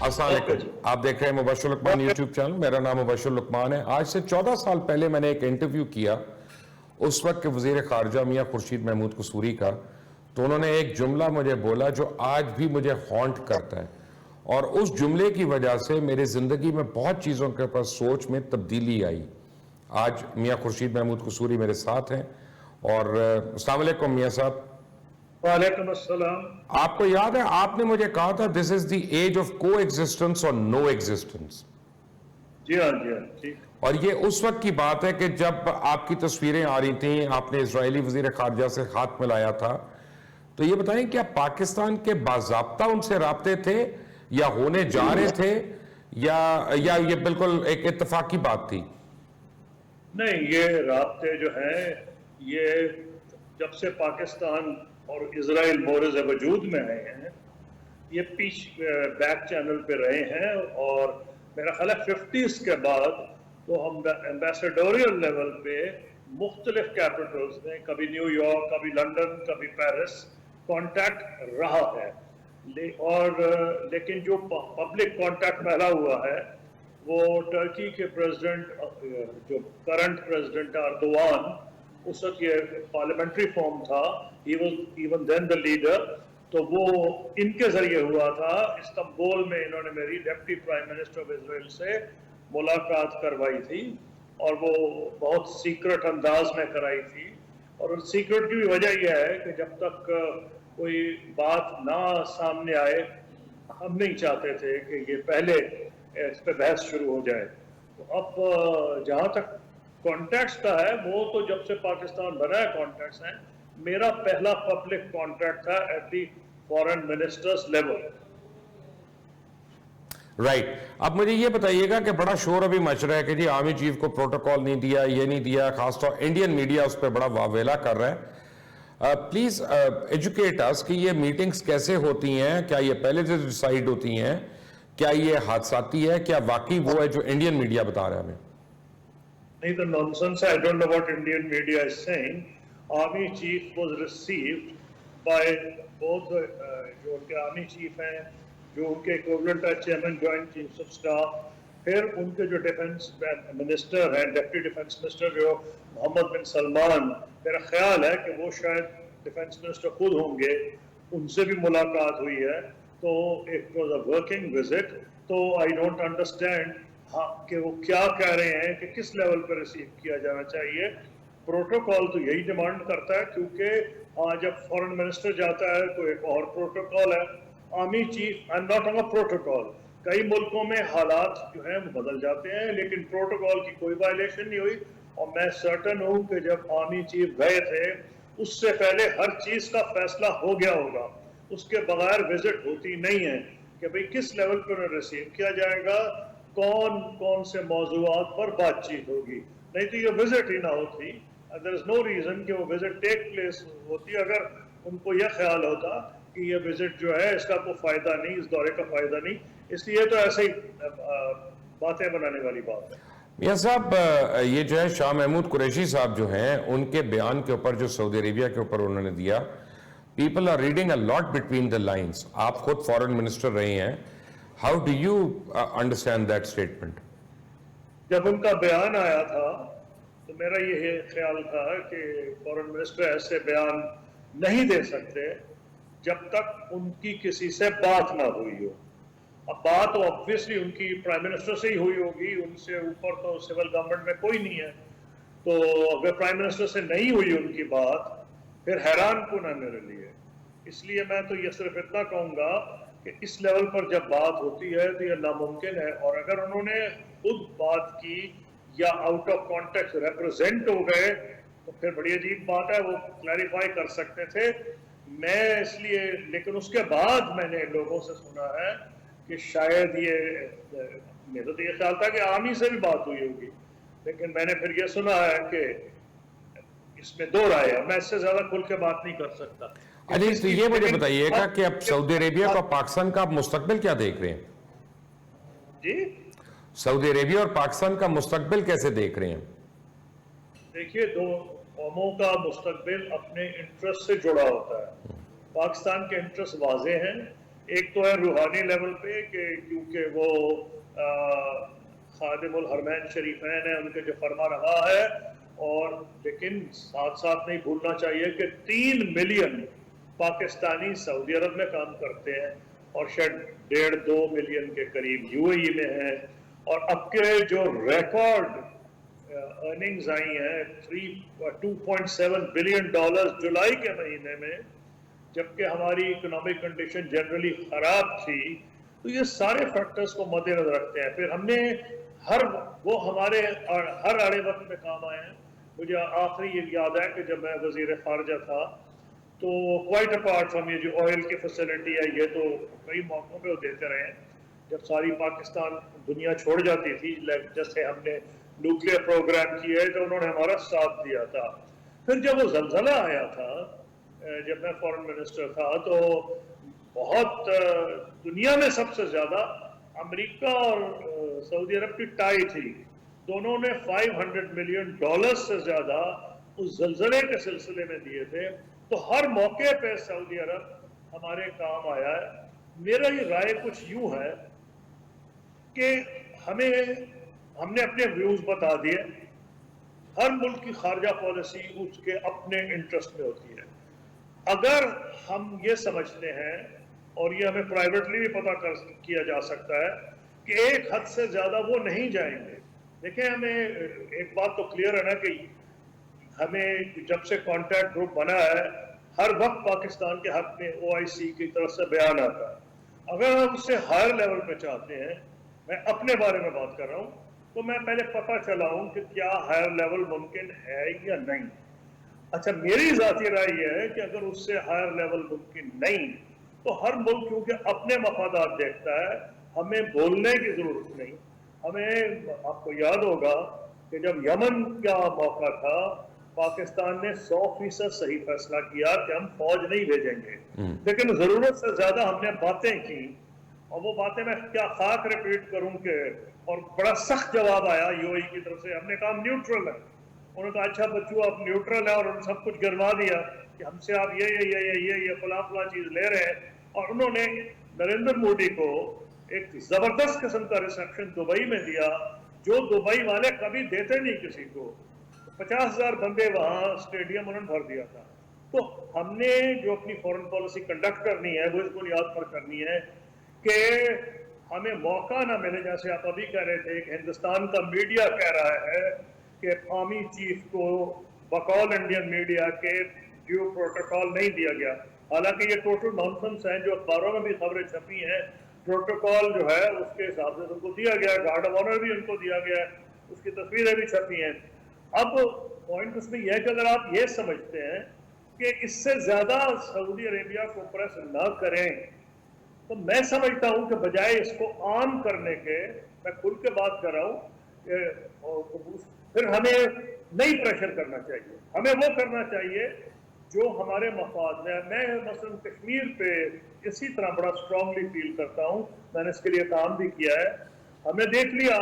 السلام علیکم، آپ دیکھ رہے ہیں مبشر لقمان یوٹیوب چینل. میرا نام مبشر لقمان ہے. آج سے 14 سال پہلے میں نے ایک انٹرویو کیا اس وقت کے وزیر خارجہ میاں خورشید محمود قصوری کا. تو انہوں نے ایک جملہ مجھے بولا جو آج بھی مجھے ہانٹ کرتا ہے، اور اس جملے کی وجہ سے میری زندگی میں بہت چیزوں کے اوپر سوچ میں تبدیلی آئی. آج میاں خورشید محمود قصوری میرے ساتھ ہیں. اور السلام علیکم میاں صاحب. وعلیکم السلام. آپ کو یاد ہے آپ نے مجھے کہا تھا دس از دی ایج آف کو ایگزسٹنس اور نو ایگزسٹنس. جی ہاں جی ہاں ٹھیک. اور یہ اس وقت کی بات ہے کہ جب آپ کی تصویریں آ رہی تھیں، آپ نے اسرائیلی وزیر خارجہ سے ہاتھ ملایا تھا. تو یہ بتائیں کیا پاکستان کے باضابطہ ان سے رابطے تھے یا ہونے جا رہے تھے یا یہ بالکل ایک اتفاقی بات تھی؟ نہیں، یہ رابطے جو ہیں یہ جب سے پاکستان اور اسرائیل مورز وجود میں آئے ہیں یہ بیک چینل پہ رہے ہیں. اور میرا خیال ہے 50s کے بعد تو ہم ایمبیسیڈوریل لیول پہ مختلف کیپٹلز میں کبھی نیو یارک، کبھی لندن، کبھی پیرس کانٹیکٹ رہا ہے. اور لیکن جو پبلک کانٹیکٹ پہلا ہوا ہے وہ ٹرکی کے پریزیڈنٹ، جو کرنٹ پریزیڈنٹ اردوان، اس وقت یہ پارلیمنٹری فارم تھا، he was even then the leader. تو وہ ان کے ذریعے ہوا تھا. استنبول میں انہوں نے میری deputy prime minister of Israel سے ملاقات کروائی تھی، اور وہ بہت سیکرٹ انداز میں کرائی تھی. اور سیکرٹ کی بھی وجہ یہ ہے کہ جب تک کوئی بات نہ سامنے آئے ہم نہیں چاہتے تھے کہ یہ پہلے اس پہ بحث شروع ہو جائے. تو اب جہاں تک کانٹیکٹس کا ہے وہ تو جب سے پاکستان بنا ہے کانٹیکٹس ہیں. میرا پہلا پبلک کانٹیکٹ تھا at the foreign ministers level. Right. اب مجھے یہ بتائیے گا کہ بڑا شور ابھی مچ رہا ہے کہ جی آرمی چیف کو پروٹوکول نہیں دیا، یہ نہیں دیا، خاص طور انڈین میڈیا اس پہ بڑا واویلا کر رہا ہے. پلیز ایجوکیٹ اس کہ یہ میٹنگز کیسے ہوتی ہیں، کیا یہ پہلے سے ڈیسائیڈ ہوتی ہیں، کیا یہ حادثاتی ہے، کیا واقعی وہ ہے جو انڈین میڈیا بتا رہا ہے ہمیں؟ نہیں تو nonsense. I don't know what Indian media is saying. Army chief was received by both جو ان کے آرمی چیف ہیں، جو ان کے equivalent ہے chairman joint chiefs of staff, پھر ان کے جو ڈیفنس منسٹر ہیں، ڈپٹی ڈیفنس منسٹر جو محمد بن سلمان، میرا خیال ہے کہ وہ شاید ڈیفنس منسٹر خود ہوں گے، ان سے بھی ملاقات ہوئی ہے. تو it was a working visit. تو آئی ڈونٹ انڈرسٹینڈ کہ وہ کیا کہہ رہے ہیں کہ کس لیول پر ریسیو کیا جانا چاہیے. پروٹوکول تو یہی ڈیمانڈ کرتا ہے، کیونکہ جب فورن منسٹر جاتا ہے تو ایک اور پروٹوکول ہے. Army chief I am not on a protocol. کئی ملکوں میں حالات جو ہیں وہ بدل جاتے ہیں لیکن پروٹوکول کی کوئی وائلیشن نہیں ہوئی. اور میں سرٹن ہوں کہ جب آرمی چیف گئے تھے اس سے پہلے ہر چیز کا فیصلہ ہو گیا ہوگا. اس کے بغیر وزٹ ہوتی نہیں ہے کہ بھئی کس لیول پر ریسیو کیا جائے گا، کون کون سے موضوعات پر بات چیت ہوگی. نہیں تو یہ وزٹ ہی نہ ہوتی. there is no reason کہ وہ وزٹ ٹیک پلیس ہوتی اگر ان کو یہ خیال ہوتا کہ یہ وزٹ جو ہے اس کا کوئی فائدہ نہیں، اس دورے کا فائدہ نہیں. اس لیے تو ایسے ہی باتیں بنانے والی بات ہے. میاں صاحب یہ جو ہے شاہ محمود قریشی صاحب جو ہیں ان کے بیان کے اوپر جو سعودی عربیہ کے اوپر انہوں نے دیا، people are reading a lot between the lines. آپ خود فارن منسٹر رہے ہیں، how do you understand that statement? جب ان کا بیان آیا تھا تو میرا یہ خیال تھا کہ فارن منسٹر ایسے بیان نہیں دے سکتے جب تک ان کی کسی سے بات نہ ہوئی ہو. اب بات تو آبویسلی ان کی پرائم منسٹر سے ہی ہوئی ہوگی، ان سے اوپر تو سول گورنمنٹ میں کوئی نہیں ہے. تو اگر پرائم منسٹر سے نہیں ہوئی ان کی بات پھر حیران کن ہے میرے لیے. اس لیے میں تو یہ صرف اتنا کہوں گا کہ اس لیول پر جب بات ہوتی ہے تو یہ ناممکن ہے. اور اگر انہوں نے خود بات کی یا آؤٹ آف کانٹیکٹ ریپرزینٹ ہو گئے تو پھر بڑی عجیب بات ہے، وہ کلیریفائی کر سکتے تھے. میں اس لیے لیکن اس کے بعد میں نے لوگوں سے سنا ہے کہ شاید یہ میرا تو یہ خیال تھا کہ آرمی سے بھی بات ہوئی ہوگی، لیکن میں نے پھر یہ سنا ہے کہ اس میں دو رائے ہے. میں اس سے زیادہ کھل کے بات نہیں کر سکتا. تو یہ مجھے بتائیے گا کہ اب سعودی عربیہ کا پاکستان کا مستقبل کیا دیکھ رہے ہیں؟ جی سعودی عربیہ اور پاکستان کا مستقبل کیسے دیکھ رہے ہیں؟ دیکھیے، دو قوموں کا مستقبل اپنے انٹرسٹ سے جڑا ہوتا ہے. پاکستان کے انٹرسٹ واضح ہیں. ایک تو ہے روحانی لیول پہ کہ کیونکہ وہ خادم الحرمین شریفین ہیں، ان کے جو فرما روا ہے، اور لیکن ساتھ ساتھ نہیں بھولنا چاہیے کہ 3 ملین پاکستانی سعودی عرب میں کام کرتے ہیں اور شاید 1.5-2 ملین کے قریب یو اے ای میں ہیں، اور اب کے جو ریکارڈ ارننگز آئی ہیں 2.7 بلین ڈالر جولائی کے مہینے میں، جبکہ ہماری اکنامک کنڈیشن جنرلی خراب تھی، تو یہ سارے فیکٹرز کو مد نظر رکھتے ہیں۔ پھر ہم نے وہ ہمارے ہر آڑے وقت میں کام آئے ہیں۔ مجھے آخری یہ یاد ہے کہ جب میں وزیر خارجہ تھا تو کوائٹ اپارٹ فرام یہ جو آئل کی فیسلٹی ہے، یہ تو کئی موقعوں پہ وہ دیتے رہے ہیں جب ساری پاکستان دنیا چھوڑ جاتی تھی، جیسے ہم نے نیوکلیئر پروگرام کیا ہے تو انہوں نے ہمارا ساتھ دیا تھا۔ پھر جب وہ زلزلہ آیا تھا، جب میں فورن منسٹر تھا، تو بہت دنیا میں سب سے زیادہ امریکہ اور سعودی عرب کی ٹائی تھی، دونوں نے $500 ملین سے زیادہ اس زلزلے کے سلسلے میں دیے تھے۔ تو ہر موقع پہ سعودی عرب ہمارے کام آیا ہے۔ میرا یہ رائے کچھ یوں ہے کہ ہم نے اپنے ویوز بتا دیے، ہر ملک کی خارجہ پالیسی اس کے اپنے انٹرسٹ میں ہوتی ہے۔ اگر ہم یہ سمجھتے ہیں، اور یہ ہمیں پرائیویٹلی بھی پتہ کیا جا سکتا ہے کہ ایک حد سے زیادہ وہ نہیں جائیں گے۔ دیکھیں، ہمیں ایک بات تو کلیئر ہے نا کہ ہمیں جب سے کانٹیکٹ گروپ بنا ہے، ہر وقت پاکستان کے حق میں OIC کی طرف سے بیان آتا ہے۔ اگر ہم اس سے ہائر لیول پہ چاہتے ہیں، میں اپنے بارے میں بات کر رہا ہوں، تو میں پہلے پتہ چلاؤں کہ کیا ہائر لیول ممکن ہے یا نہیں۔ اچھا، میری ذاتی رائے یہ ہے کہ اگر اس سے ہائر لیول ممکن نہیں، تو ہر ملک کیونکہ اپنے مفادات دیکھتا ہے، ہمیں بولنے کی ضرورت نہیں۔ ہمیں، آپ کو یاد ہوگا کہ جب یمن کا موقع تھا، پاکستان نے 100% صحیح فیصلہ کیا کہ ہم فوج نہیں بھیجیں گے، لیکن ضرورت سے زیادہ ہم نے باتیں کی، اور وہ باتیں میں کیا خاک ریپیٹ کروں کہ، اور بڑا سخت جواب آیا UAE کی طرف سے۔ ہم نے کہا نیوٹرل ہے، انہوں نے کہا اچھا بچو آپ نیوٹرل ہے، اور انہوں نے سب کچھ گرما دیا کہ ہم سے آپ یہ فلاں چیز لے رہے ہیں۔ اور انہوں نے نریندر مودی کو ایک زبردست قسم کا ریسیپشن دبئی میں دیا، جو دبئی والے کبھی دیتے نہیں کسی کو۔ 50,000 بندے وہاں اسٹیڈیم انہوں نے بھر دیا تھا۔ تو ہم نے جو اپنی فورن پالیسی کنڈکٹ کرنی ہے، وہ اس بنیاد پر کرنی ہے کہ ہمیں موقع نہ ملے، جیسے آپ ابھی کہہ رہے تھے کہ ہندوستان کا میڈیا کہہ رہا ہے کہ آرمی چیف کو بقول انڈین میڈیا کے ڈیو پروٹوکول نہیں دیا گیا، حالانکہ یہ ٹوٹل نانسنس ہیں، جو اخباروں میں بھی خبریں چھپی ہیں۔ پروٹوکول جو ہے اس کے حساب سے ان کو دیا گیا، گارڈ آف آنر بھی ان کو دیا گیا، اس کی تصویریں بھی چھپی ہیں۔ اب پوائنٹ اس میں یہ ہے کہ اگر آپ یہ سمجھتے ہیں کہ اس سے زیادہ سعودی عربیہ کو پریس نہ کریں، تو میں سمجھتا ہوں کہ بجائے اس کو عام کرنے کے، میں کھل کے بات کر رہا ہوں، پھر ہمیں نہیں پریشر کرنا چاہیے، ہمیں وہ کرنا چاہیے جو ہمارے مفاد میں۔ میں مثلا کشمیر پہ اسی طرح بڑا اسٹرانگلی فیل کرتا ہوں، میں نے اس کے لیے کام بھی کیا ہے۔ ہم نے دیکھ لیا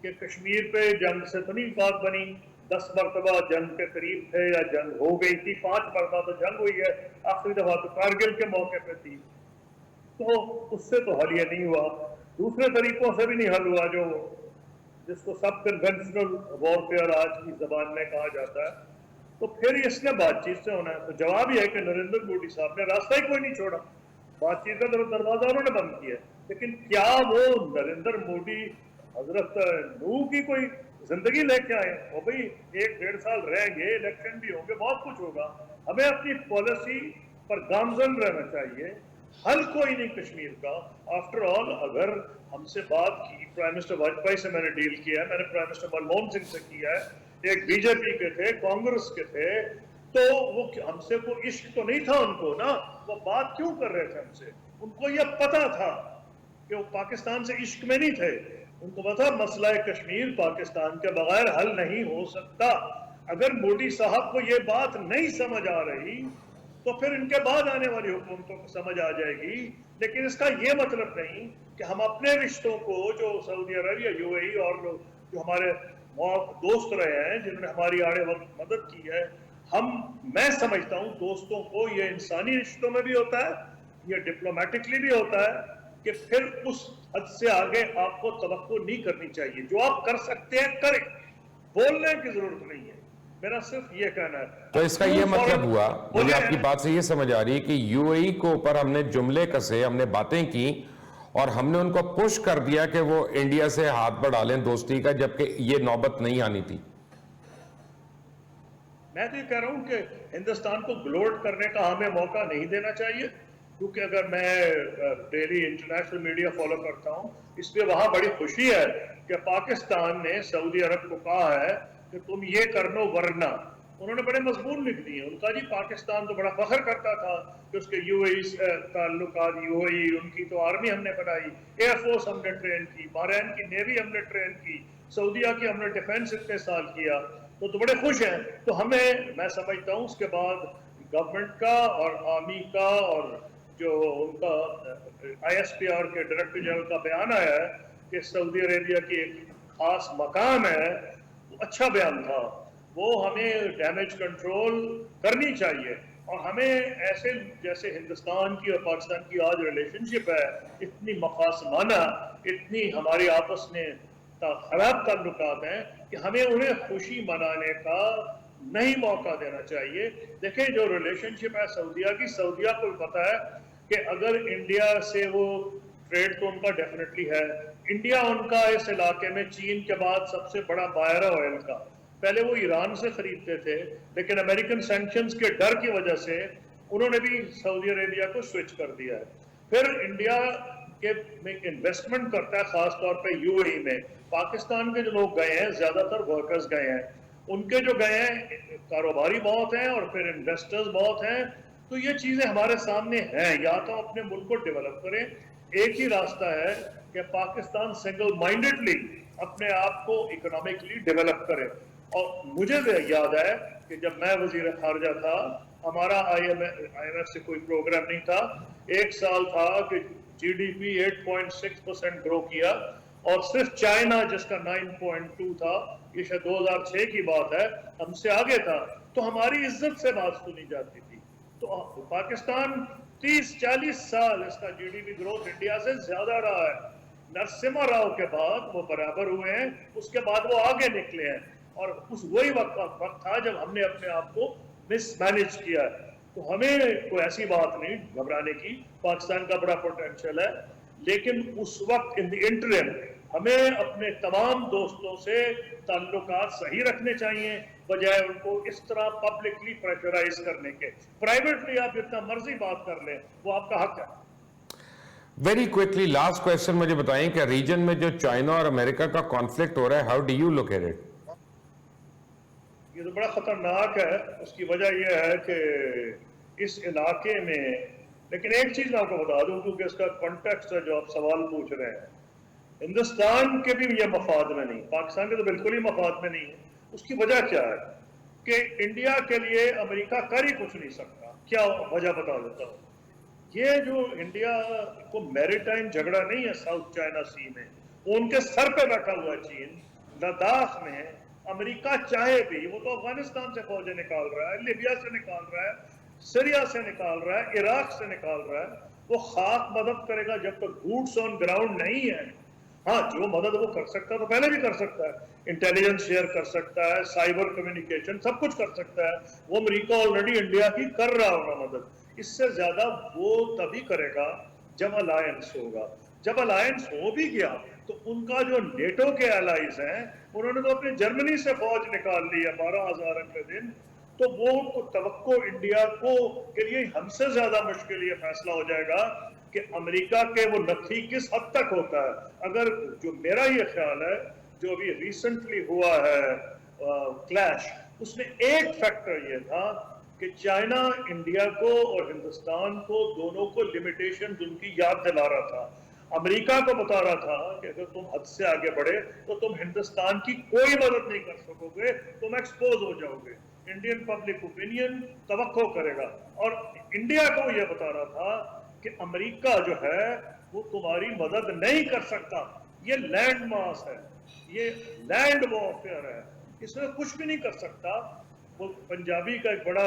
کہ کشمیر پہ جنگ سے تو نہیں بات بنی، 10 مرتبہ جنگ کے قریب تھے یا جنگ ہو گئی تھی، 5 مرتبہ تو جنگ ہوئی ہے، آخری دفعہ تو کارگل کے موقع پہ تھی، تو اس سے تو حل یہ نہیں ہوا۔ دوسرے طریقوں سے بھی نہیں حل ہوا، جو جس کو سب کنونشنل وارفیئر آج کی زبان میں کہا جاتا ہے، تو پھر اس نے بات چیت سے ہونا ہے۔ تو جواب یہ ہے کہ نریندر مودی صاحب نے راستہ ہی کوئی نہیں چھوڑا، بات چیت کا دروازہ انہوں نے بند کیا۔ لیکن کیا وہ نریندر مودی حضرت نوح کی کوئی زندگی لے کے آئے؟ وہ بھائی 1-1.5 سال رہیں گے، الیکشن بھی ہوں گے، بہت کچھ ہوگا، ہمیں اپنی پالیسی پر گامزن رہنا چاہیے۔ حل کوئی نہیں کشمیر کا۔ آفٹر آل اگر ہم سے بات کی، پرائم منسٹر واجپئی سے میں نے ڈیل کیا ہے، میں نے پرائم منسٹر منموہن سنگھ سے کیا ہے، ایک BJP کے تھے، کانگریس کے تھے، تو وہ ہم سے کوئی عشق تو نہیں تھا ان کو نا، وہ بات کیوں کر رہے تھے ہم سے؟ ان کو یہ پتا تھا کہ وہ پاکستان سے عشق میں نہیں تھے، ان کو پتا مسئلہ کشمیر پاکستان کے بغیر حل نہیں ہو سکتا۔ اگر مودی صاحب کو یہ بات نہیں سمجھ آ رہی تو پھر ان کے بعد آنے والی حکومتوں کو سمجھ آ جائے گی، لیکن اس کا یہ مطلب نہیں کہ ہم اپنے رشتوں کو، جو سعودی عرب یا UAE اور لوگ جو ہمارے دوست رہے ہیں، جنہوں نے ہماری آڑے وقت مدد کی ہے، میں سمجھتا ہوں دوستوں کو یہ انسانی رشتوں میں بھی ہوتا ہے، یہ ڈپلومیٹکلی بھی ہوتا ہے کہ پھر اس حد سے آگے آپ کو توقع نہیں کرنی چاہیے. جو آپ کر سکتے ہیں کریں, بولنے کی ضرورت نہیں ہے. میرا صرف یہ کہنا ہے. تو اس کا یہ مطلب ہوا, مجھے آپ کی بات سے یہ سمجھ آ رہی ہے کہ یو اے ای کو اوپر ہم نے جملے کسے, ہم نے باتیں کی اور ہم نے ان کو پش کر دیا کہ وہ انڈیا سے ہاتھ بڑھا لیں دوستی کا, جبکہ یہ نوبت نہیں آنی تھی. میں تو یہ کہہ رہا ہوں کہ ہندوستان کو گلوٹ کرنے کا ہمیں موقع نہیں دینا چاہیے, کیونکہ اگر میں ڈیلی انٹرنیشنل میڈیا فالو کرتا ہوں, اس پہ وہاں بڑی خوشی ہے کہ پاکستان نے سعودی عرب کو کہا ہے کہ تم یہ کر لو ورنہ. انہوں نے بڑے مضمون لکھ دیے. ان کا جی پاکستان تو بڑا فخر کرتا تھا کہ اس کے یو اے ای تعلقات, یو اے ای ان کی تو آرمی ہم نے بنائی, ایئر فورس ہم نے ٹرین کی, بحرین کی نیوی ہم نے ٹرین کی, سعودیہ کی ہم نے ڈیفنس اتنے سال کیا, تو بڑے خوش ہیں. تو ہمیں, میں سمجھتا ہوں اس کے بعد گورنمنٹ کا اور آرمی کا اور جو ان کا آئی ایس پی آر کے ڈائریکٹر جنرل کا بیان آیا ہے کہ سعودی عربیہ کی ایک خاص مقام ہے, وہ اچھا بیان تھا. وہ ہمیں ڈیمیج کنٹرول کرنی چاہیے, اور ہمیں ایسے جیسے ہندوستان کی اور پاکستان کی آج ریلیشن شپ ہے, اتنی مخاصمانہ, اتنی ہماری آپس میں خراب تعلقات ہیں کہ ہمیں انہیں خوشی منانے کا نہیں موقع دینا چاہیے. دیکھیں جو ریلیشن شپ ہے سعودیہ کی, سعودیہ کو پتا ہے کہ اگر انڈیا سے وہ ٹریڈ تو ان کا ڈیفینیٹلی ہے, انڈیا ان کا اس علاقے میں چین کے بعد سب سے بڑا بائر ہے آئل کا. پہلے وہ ایران سے خریدتے تھے, لیکن امریکن سینکشنز کے ڈر کی وجہ سے انہوں نے بھی سعودی عربیہ کو سوئچ کر دیا ہے. پھر انڈیا کے میں انویسٹمنٹ کرتا ہے خاص طور پہ یو اے ای میں. پاکستان کے جو لوگ گئے ہیں زیادہ تر ورکرز گئے ہیں, ان کے جو گئے ہیں کاروباری بہت ہیں اور پھر انویسٹرز بہت ہیں. تو یہ چیزیں ہمارے سامنے ہیں, یا تو اپنے ملک کو ڈیولپ کریں. ایک ہی راستہ ہے کہ پاکستان سنگل مائنڈڈلی اپنے آپ کو اکنامکلی ڈیولپ کرے. اور مجھے یاد ہے کہ جب میں وزیر خارجہ تھا, ہمارا آئی ایم ایف سے کوئی پروگرام نہیں تھا. ایک سال تھا کہ جی ڈی پی 8.6% گرو کیا, اور صرف چائنا جس کا 9.2 تھا, یہ شاید 2006 کی بات ہے, ہم سے آگے تھا. تو ہماری عزت سے بات سنی جاتی تھی. تو پاکستان 30-40 سال اس کا G D P growth India سے زیادہ رہا ہے. نرسمہا راؤ کے بعد وہ برابر ہوئے ہیں, اس کے بعد وہ آگے نکلے ہیں, اور وہی وقت تھا جب ہم نے اپنے آپ کو مس مینج کیا ہے. تو ہمیں کوئی ایسی بات نہیں گھبرانے کی, پاکستان کا بڑا پوٹینشیل ہے, لیکن اس وقت ان دی انٹرم ہمیں اپنے تمام دوستوں سے تعلقات صحیح رکھنے چاہیے, بجائے ان کو اس طرح پبلکلی پریشرائز کرنے کے. پرائیویٹلی آپ جتنا مرضی بات کر لیں, وہ آپ کا حق ہے. ویری کوئکلی لاسٹ کویسچن مجھے بتائیں کہ ریجن میں جو چائنا اور امریکہ کا کانفلکٹ ہو رہا ہے, how do you look at it? یہ تو بڑا خطرناک ہے. اس کی وجہ یہ ہے کہ اس علاقے میں, لیکن ایک چیز میں آپ کو بتا دوں کیونکہ اس کا کانٹیکسٹ ہے جو آپ سوال پوچھ رہے ہیں, ہندوستان کے بھی یہ مفاد میں نہیں, پاکستان کے تو بالکل ہی مفاد میں نہیں ہے. اس کی وجہ کیا ہے کہ انڈیا کے لیے امریکہ کر ہی کچھ نہیں سکتا. کیا وجہ بتا دیتا ہوں. یہ جو انڈیا کو میریٹائم جھگڑا نہیں ہے ساؤتھ چائنا سی میں, وہ ان کے سر پہ بیٹھا ہوا ہے چین. لداخ میں امریکہ چاہے بھی, وہ تو افغانستان سے فوجیں نکال رہا ہے, لیبیا سے نکال رہا ہے, سیریا سے نکال رہا ہے, عراق سے نکال رہا ہے. وہ خاک مدد کرے گا جب تک بوٹس آن گراؤنڈ نہیں ہے. ہاں جو مدد وہ کر سکتا ہے تو پہلے بھی کر سکتا ہے, انٹیلیجنس شیئر کر سکتا ہے, سائبر کمیونیکیشن سب کچھ کر سکتا ہے. وہ امریکہ آلریڈی انڈیا کی کر رہا ہوگا مدد. اس سے زیادہ وہ تبھی کرے گا جب الائنس ہوگا. جب الائنس ہو بھی گیا تو ان کا جو نیٹو کے الائز ہیں, انہوں نے تو اپنی جرمنی سے فوج نکال لی ہے 12,000 اگلے دن. تو وہ توقع انڈیا کو کے لیے ہم سے زیادہ مشکل یہ فیصلہ ہو جائے گا کہ امریکہ کے وہ نتھی کس حد تک ہوتا ہے. اگر جو میرا یہ خیال ہے, جو ابھی ریسنٹلی ہوا ہے کلیش, اس میں ایک فیکٹر یہ تھا کہ چائنا انڈیا کو اور ہندوستان کو دونوں کو لمیٹیشن ان کی یاد دلا رہا تھا. امریکہ کو بتا رہا تھا کہ اگر تم حد سے آگے بڑھے تو تم ہندوستان کی کوئی مدد نہیں کر سکو گے, تم ایکسپوز ہو جاؤ گے. انڈین پبلک اوپینین توقع کرے گا. اور انڈیا کو یہ بتا رہا تھا کہ امریکہ جو ہے وہ تمہاری مدد نہیں کر سکتا. یہ لینڈ ماس ہے, یہ لینڈ وارفیئر ہے, اس میں کچھ بھی نہیں کر سکتا. وہ پنجابی کا ایک بڑا